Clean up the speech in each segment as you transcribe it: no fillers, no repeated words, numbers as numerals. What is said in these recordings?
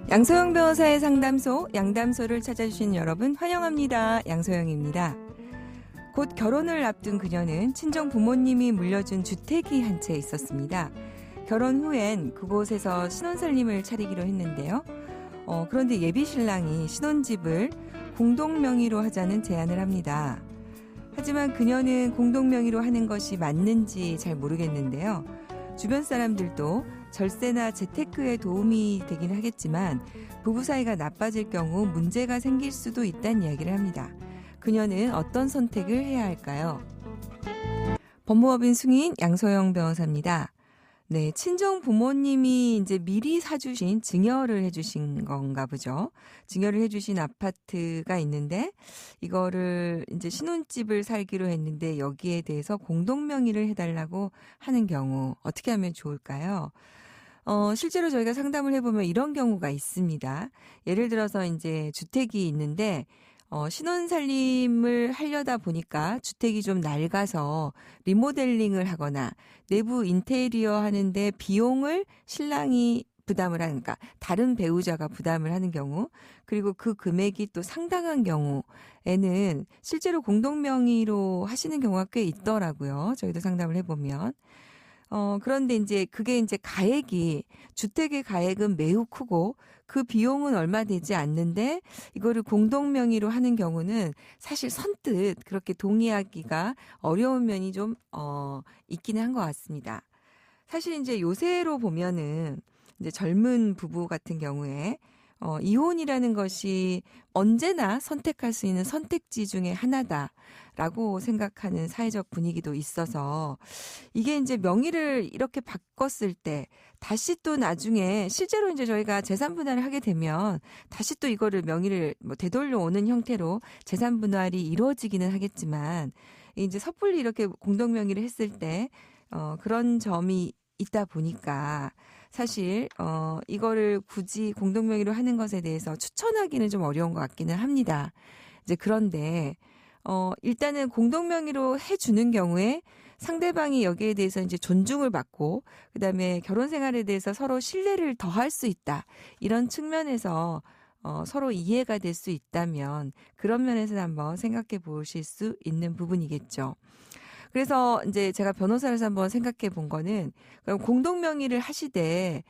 양소영 변호사의 상담소, 양담소를 찾아주신 여러분 환영합니다. 양소영입니다. 곧 결혼을 앞둔 그녀는 친정 부모님이 물려준 주택이 한 채 있었습니다. 결혼 후엔 그곳에서 신혼살림을 차리기로 했는데요. 그런데 예비 신랑이 신혼집을 공동명의로 하자는 제안을 합니다. 하지만 그녀는 공동명의로 하는 것이 맞는지 잘 모르겠는데요. 주변 사람들도 절세나 재테크에 도움이 되긴 하겠지만 부부 사이가 나빠질 경우 문제가 생길 수도 있다는 이야기를 합니다. 그녀는 어떤 선택을 해야 할까요? 법무법인 승인 양소영 변호사입니다. 네, 친정 부모님이 이제 미리 사주신 증여를 해주신 건가 보죠. 증여를 해주신 아파트가 있는데 이거를 이제 신혼집을 살기로 했는데 여기에 대해서 공동명의를 해달라고 하는 경우 어떻게 하면 좋을까요? 실제로 저희가 상담을 해보면 이런 경우가 있습니다. 예를 들어서 이제 주택이 있는데 신혼살림을 하려다 보니까 주택이 좀 낡아서 리모델링을 하거나 내부 인테리어 하는데 비용을 신랑이 부담을 하는, 그러니까 다른 배우자가 부담을 하는 경우, 그리고 그 금액이 또 상당한 경우에는 실제로 공동명의로 하시는 경우가 꽤 있더라고요. 저희도 상담을 해보면. 그런데 이제 그게 이제 가액이, 주택의 가액은 매우 크고 그 비용은 얼마 되지 않는데 이거를 공동명의로 하는 경우는 사실 선뜻 그렇게 동의하기가 어려운 면이 좀, 있기는 한 것 같습니다. 사실 이제 요새로 보면은 이제 젊은 부부 같은 경우에 이혼이라는 것이 언제나 선택할 수 있는 선택지 중에 하나다라고 생각하는 사회적 분위기도 있어서 이게 이제 명의를 이렇게 바꿨을 때 다시 또 나중에 실제로 이제 저희가 재산 분할을 하게 되면 다시 또 이거를 명의를 뭐 되돌려 오는 형태로 재산 분할이 이루어지기는 하겠지만 이제 섣불리 이렇게 공동 명의를 했을 때 그런 점이 있다 보니까 사실 이거를 굳이 공동명의로 하는 것에 대해서 추천하기는 좀 어려운 것 같기는 합니다. 이제 그런데 일단은 공동명의로 해주는 경우에 상대방이 여기에 대해서 이제 존중을 받고 그다음에 결혼 생활에 대해서 서로 신뢰를 더할 수 있다. 이런 측면에서 서로 이해가 될 수 있다면 그런 면에서 한번 생각해 보실 수 있는 부분이겠죠. 그래서 이제 제가 변호사로서 한번 생각해 본 거는 그럼 공동명의를 하시되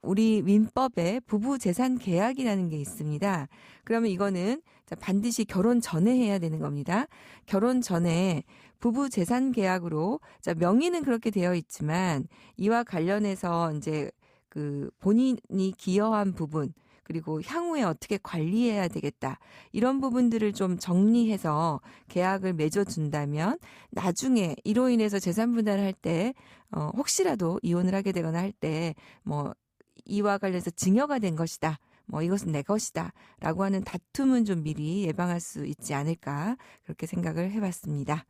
우리 민법에 부부 재산 계약이라는 게 있습니다. 그러면 이거는 반드시 결혼 전에 해야 되는 겁니다. 결혼 전에 부부 재산 계약으로 명의는 그렇게 되어 있지만 이와 관련해서 이제 그 본인이 기여한 부분 그리고 향후에 어떻게 관리해야 되겠다. 이런 부분들을 좀 정리해서 계약을 맺어준다면 나중에 이로 인해서 재산 분할을 할 때 혹시라도 이혼을 하게 되거나 할 때 뭐 이와 관련해서 증여가 된 것이다. 뭐 이것은 내 것이다. 라고 하는 다툼은 좀 미리 예방할 수 있지 않을까 그렇게 생각을 해봤습니다.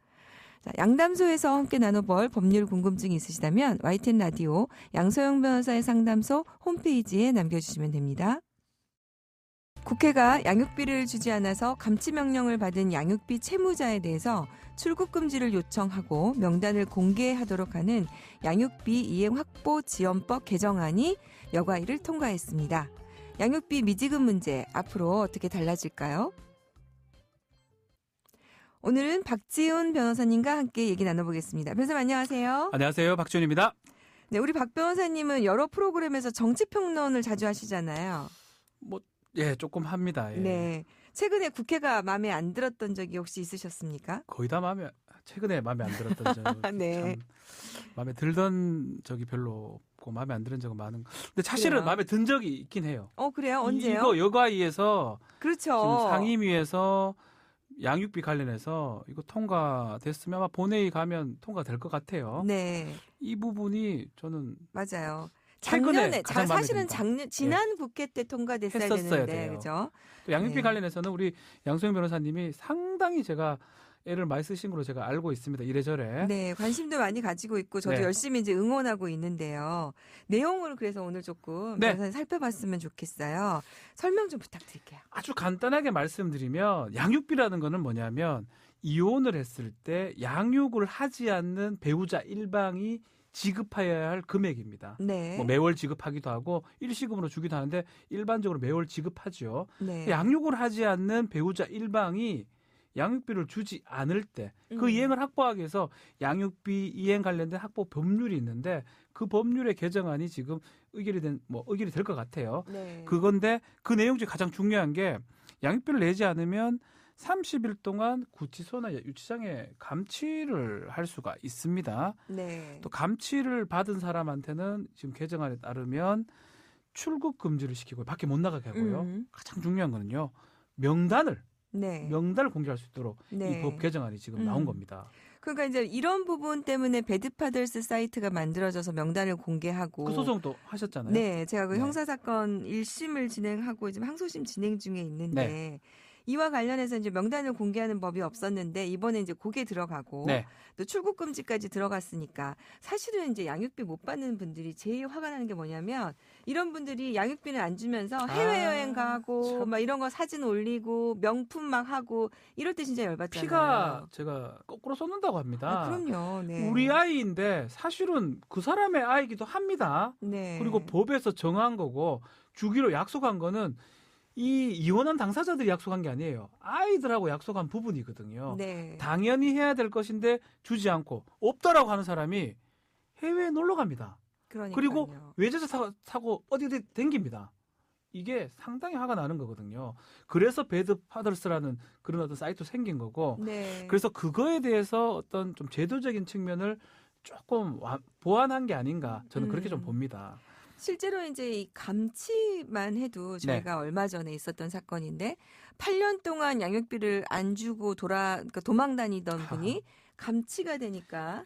자, 양담소에서 함께 나눠볼 법률 궁금증이 있으시다면 YTN 라디오 양소영 변호사의 상담소 홈페이지에 남겨주시면 됩니다. 국회가 양육비를 주지 않아서 감치명령을 받은 양육비 채무자에 대해서 출국 금지를 요청하고 명단을 공개하도록 하는 양육비 이행 확보 지원법 개정안이 여가위를 통과했습니다. 양육비 미지급 문제 앞으로 어떻게 달라질까요? 오늘은 박지훈 변호사님과 함께 얘기 나눠보겠습니다. 변호사님 안녕하세요. 안녕하세요. 박지훈입니다. 네, 우리 박 변호사님은 여러 프로그램에서 정치평론을 자주 하시잖아요. 예, 조금 합니다. 예. 네. 최근에 국회가 마음에 안 들었던 적이 혹시 있으셨습니까? 거의 다 최근에 마음에 안 들었던 적. 네. 참 마음에 들던 적이 별로 없고 마음에 안 들은 적은 많은. 근데 사실은 그래요? 마음에 든 적이 있긴 해요. 그래요? 언제요? 이거 여가위에서 그렇죠. 지금 상임위에서 양육비 관련해서 이거 통과됐으면 아마 본회의 가면 통과될 것 같아요. 네. 이 부분이 저는 맞아요. 최근에 작년에 가장 마음에 사실은 듭니다. 지난 국회 때 통과됐어야 했었어야 되는데 돼요. 그죠? 또 양육비 네. 관련해서는 우리 양소영 변호사님이 상당히 제가 애를 많이 쓰신 걸로 제가 알고 있습니다. 이래저래. 네, 관심도 많이 가지고 있고 저도 네. 열심히 이제 응원하고 있는데요. 내용을 그래서 오늘 조금 네. 변호사님 살펴봤으면 좋겠어요. 설명 좀 부탁드릴게요. 아주 간단하게 말씀드리면 양육비라는 거는 뭐냐면 이혼을 했을 때 양육을 하지 않는 배우자 일방이 지급해야 할 금액입니다. 네. 뭐 매월 지급하기도 하고 일시금으로 주기도 하는데 일반적으로 매월 지급하죠. 네. 양육을 하지 않는 배우자 일방이 양육비를 주지 않을 때 그 이행을 확보하기 위해서 양육비 이행 관련된 학법 법률이 있는데 그 법률의 개정안이 지금 의결이 될 것 같아요. 네. 그건데 그 내용 중에 가장 중요한 게 양육비를 내지 않으면 30일 동안 구치소나 유치장에 감치를 할 수가 있습니다. 네. 또 감치를 받은 사람한테는 지금 개정안에 따르면 출국 금지를 시키고 밖에 못 나가게 하고요. 가장 중요한 거는요. 명단을 공개할 수 있도록 네. 이 법 개정안이 지금 나온 겁니다. 그러니까 이제 이런 부분 때문에 배드파더스 사이트가 만들어져서 명단을 공개하고 그 소송도 하셨잖아요. 네, 제가 그 네. 형사사건 1심을 진행하고 지금 항소심 진행 중에 있는데 이와 관련해서 이제 명단을 공개하는 법이 없었는데 이번에 이제 그게 들어가고 또 출국 금지까지 들어갔으니까 사실은 이제 양육비 못 받는 분들이 제일 화가 나는 게 뭐냐면 이런 분들이 양육비를 안 주면서 해외여행 가고 참. 막 이런 거 사진 올리고 명품 막 하고 이럴 때 진짜 열받잖아요. 피가 제가 거꾸로 쏟는다고 합니다. 그럼요. 네. 우리 아이인데 사실은 그 사람의 아이기도 합니다. 네. 그리고 법에서 정한 거고 주기로 약속한 거는 이 이혼한 당사자들이 약속한 게 아니에요. 아이들하고 약속한 부분이거든요. 네. 당연히 해야 될 것인데 주지 않고 없다라고 하는 사람이 해외에 놀러 갑니다. 그러니까요. 그리고 외제차 사고 어디 댕깁니다. 이게 상당히 화가 나는 거거든요. 그래서 배드파더스라는 그런 어떤 사이트도 생긴 거고 네. 그래서 그거에 대해서 어떤 좀 제도적인 측면을 조금 보완한 게 아닌가 저는 그렇게 좀 봅니다. 실제로 이제 이 감치만 해도 저희가 얼마 전에 있었던 사건인데 8년 동안 양육비를 안 주고 그러니까 도망 다니던 분이 감치가 되니까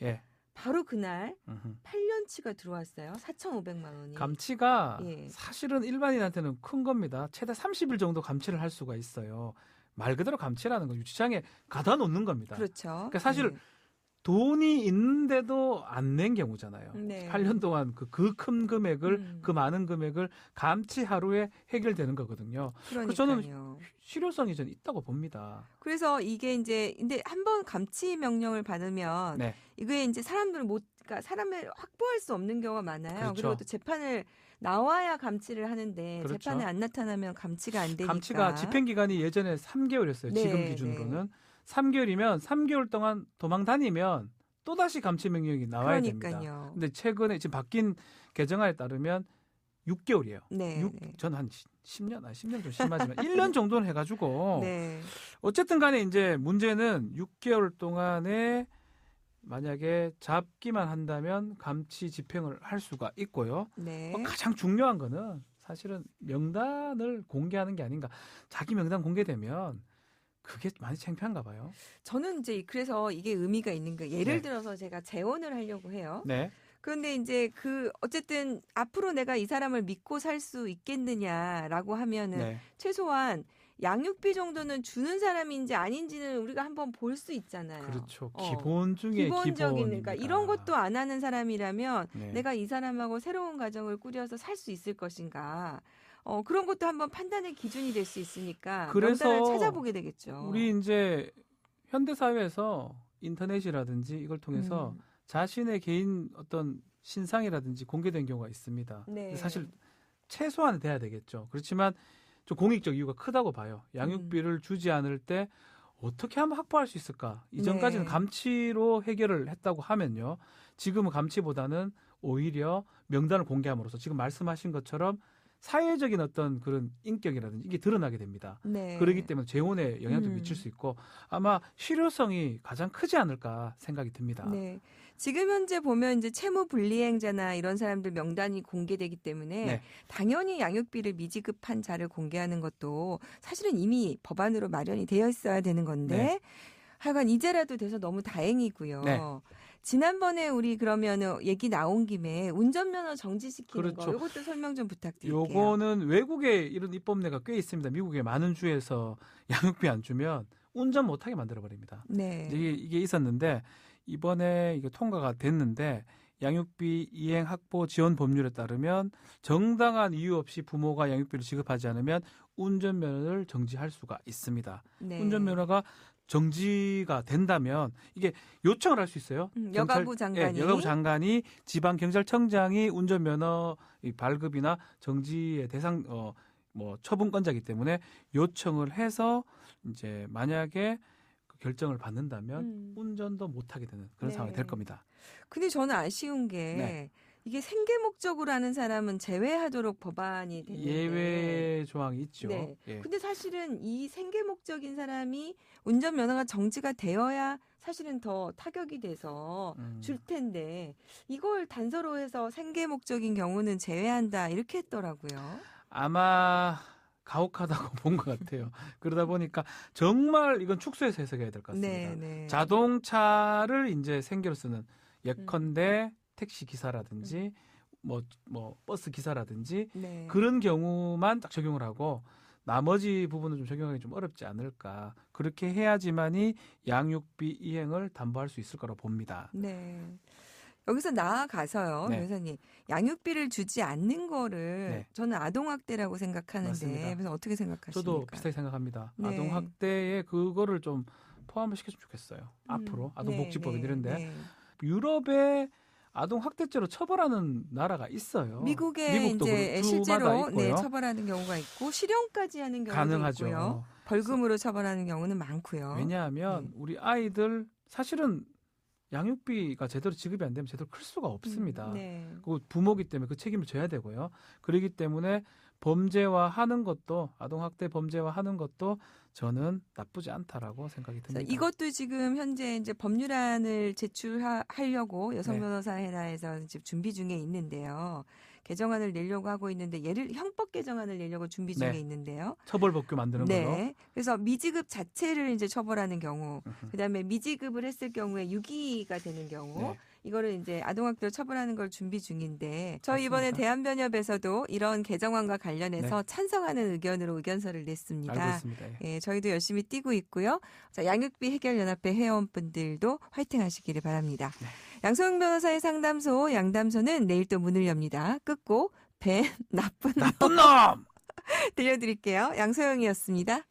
바로 그날 8년치가 들어왔어요. 4,500만 원이. 감치가 사실은 일반인한테는 큰 겁니다. 최대 30일 정도 감치를 할 수가 있어요. 말 그대로 감치라는 건 유치장에 가다 놓는 겁니다. 그렇죠. 그러니까 사실 돈이 있는데도 안 낸 경우잖아요. 네. 8년 동안 그 큰 금액을 그 많은 금액을 감치 하루에 해결되는 거거든요. 그래서 저는 실효성이 저는 있다고 봅니다. 그래서 이게 이제 근데 한번 감치 명령을 받으면 이게 이제 그러니까 사람을 확보할 수 없는 경우가 많아요. 그렇죠. 그리고 또 재판을 나와야 감치를 하는데 그렇죠. 재판에 안 나타나면 감치가 안 되니까. 감치가 집행 기간이 예전에 3개월이었어요. 지금 기준으로는. 3개월이면 3개월 동안 도망 다니면 또다시 감치 명령이 나와야 됩니다. 근데 최근에 지금 바뀐 개정안에 따르면 6개월이에요. 저는 한 10년 좀 심하지만 1년 정도는 해가지고 어쨌든 간에 이제 문제는 6개월 동안에 만약에 잡기만 한다면 감치 집행을 할 수가 있고요. 가장 중요한 거는 사실은 명단을 공개하는 게 아닌가. 자기 명단 공개되면 그게 많이 창피한가 봐요. 저는 이제 그래서 이게 의미가 있는 게 예를 들어서 제가 재혼을 하려고 해요. 그런데 이제 어쨌든 앞으로 내가 이 사람을 믿고 살 수 있겠느냐라고 하면은 최소한 양육비 정도는 주는 사람인지 아닌지는 우리가 한번 볼 수 있잖아요. 그렇죠. 기본 중에 기본적인 그러니까 이런 것도 안 하는 사람이라면 내가 이 사람하고 새로운 가정을 꾸려서 살 수 있을 것인가. 그런 것도 한번 판단의 기준이 될 수 있으니까 명단을 찾아보게 되겠죠. 우리 이제 현대 사회에서 인터넷이라든지 이걸 통해서 자신의 개인 어떤 신상이라든지 공개된 경우가 있습니다. 사실 최소한은 돼야 되겠죠. 그렇지만 좀 공익적 이유가 크다고 봐요. 양육비를 주지 않을 때 어떻게 하면 확보할 수 있을까? 이전까지는 감치로 해결을 했다고 하면요. 지금은 감치보다는 오히려 명단을 공개함으로써 지금 말씀하신 것처럼 사회적인 어떤 그런 인격이라든지 이게 드러나게 됩니다. 그렇기 때문에 재혼에 영향도 미칠 수 있고 아마 실효성이 가장 크지 않을까 생각이 듭니다. 지금 현재 보면 이제 채무 불이행자나 이런 사람들 명단이 공개되기 때문에 당연히 양육비를 미지급한 자를 공개하는 것도 사실은 이미 법안으로 마련이 되어 있어야 되는 건데 하여간 이제라도 돼서 너무 다행이고요. 지난번에 우리 그러면 얘기 나온 김에 운전면허 정지시키는 거 이것도 설명 좀 부탁드릴게요. 요거는 외국에 이런 입법례가 꽤 있습니다. 미국의 많은 주에서 양육비 안 주면 운전 못하게 만들어버립니다. 이게 있었는데 이번에 이게 통과가 됐는데 양육비 이행 확보 지원 법률에 따르면 정당한 이유 없이 부모가 양육비를 지급하지 않으면 운전면허를 정지할 수가 있습니다. 네. 운전면허가 정지가 된다면 이게 요청을 할 수 있어요. 여가부 장관이. 여가부 장관이 지방경찰청장이 운전면허 발급이나 정지의 대상 처분권자이기 때문에 요청을 해서 이제 만약에 그 결정을 받는다면 운전도 못하게 되는 그런 네. 상황이 될 겁니다. 근데 저는 아쉬운 게 네. 이게 생계 목적으로 하는 사람은 제외하도록 법안이 됐는데 예외 조항이 있죠. 네. 예. 근데 사실은 이 생계 목적인 사람이 운전면허가 정지가 되어야 사실은 더 타격이 돼서 줄 텐데 이걸 단서로 해서 생계 목적인 경우는 제외한다 이렇게 했더라고요. 아마 가혹하다고 본 것 같아요. 그러다 보니까 정말 이건 축소해서 해석해야 될 것 같습니다. 네, 네. 자동차를 이제 생계로 쓰는 예컨대 택시 기사라든지 뭐 버스 기사라든지 네. 그런 경우만 딱 적용을 하고 나머지 부분은 좀 적용하기 좀 어렵지 않을까. 그렇게 해야지만이 양육비 이행을 담보할 수 있을 거라고 봅니다. 네. 여기서 나아가서요, 네. 변호사님. 양육비를 주지 않는 거를 네. 저는 아동학대라고 생각하는데 맞습니다. 그래서 어떻게 생각하십니까? 저도 비슷하게 생각합니다. 네. 아동학대에 그거를 좀 포함을 시켰으면 좋겠어요. 앞으로 아동복지법 이런데 네. 유럽에 아동학대죄로 처벌하는 나라가 있어요. 미국에 미국도 이제 주마다 실제로 있고요. 처벌하는 경우가 있고 실형까지 하는 경우도 가능하죠. 있고요. 벌금으로 처벌하는 경우는 많고요. 왜냐하면 우리 아이들 사실은 양육비가 제대로 지급이 안 되면 제대로 클 수가 없습니다. 네. 그 부모기 때문에 그 책임을 져야 되고요. 그렇기 때문에 범죄화하는 것도 아동학대 범죄화하는 것도 저는 나쁘지 않다라고 생각이 듭니다. 이것도 지금 현재 이제 법률안을 제출하려고 여성 네. 변호사회라에서 지금 준비 중에 있는데요. 개정안을 내려고 하고 있는데 형법 개정안을 내려고 준비 중에 네. 있는데요. 처벌법규 만드는 걸로. 네. 그래서 미지급 자체를 이제 처벌하는 경우, 그다음에 미지급을 했을 경우에 유기가 되는 경우, 네. 이거를 이제 아동학대로 처벌하는 걸 준비 중인데 저희 이번에 맞습니다. 대한변협에서도 이런 개정안과 관련해서 네. 찬성하는 의견으로 의견서를 냈습니다. 알고 있습니다. 예. 예, 저희도 열심히 뛰고 있고요. 자, 양육비 해결연합회 회원분들도 화이팅 하시기를 바랍니다. 네. 양소영 변호사의 상담소, 양담소는 내일 또 문을 엽니다. 끝곡 배 나쁜 나쁜 놈! 들려드릴게요. 양소영이었습니다.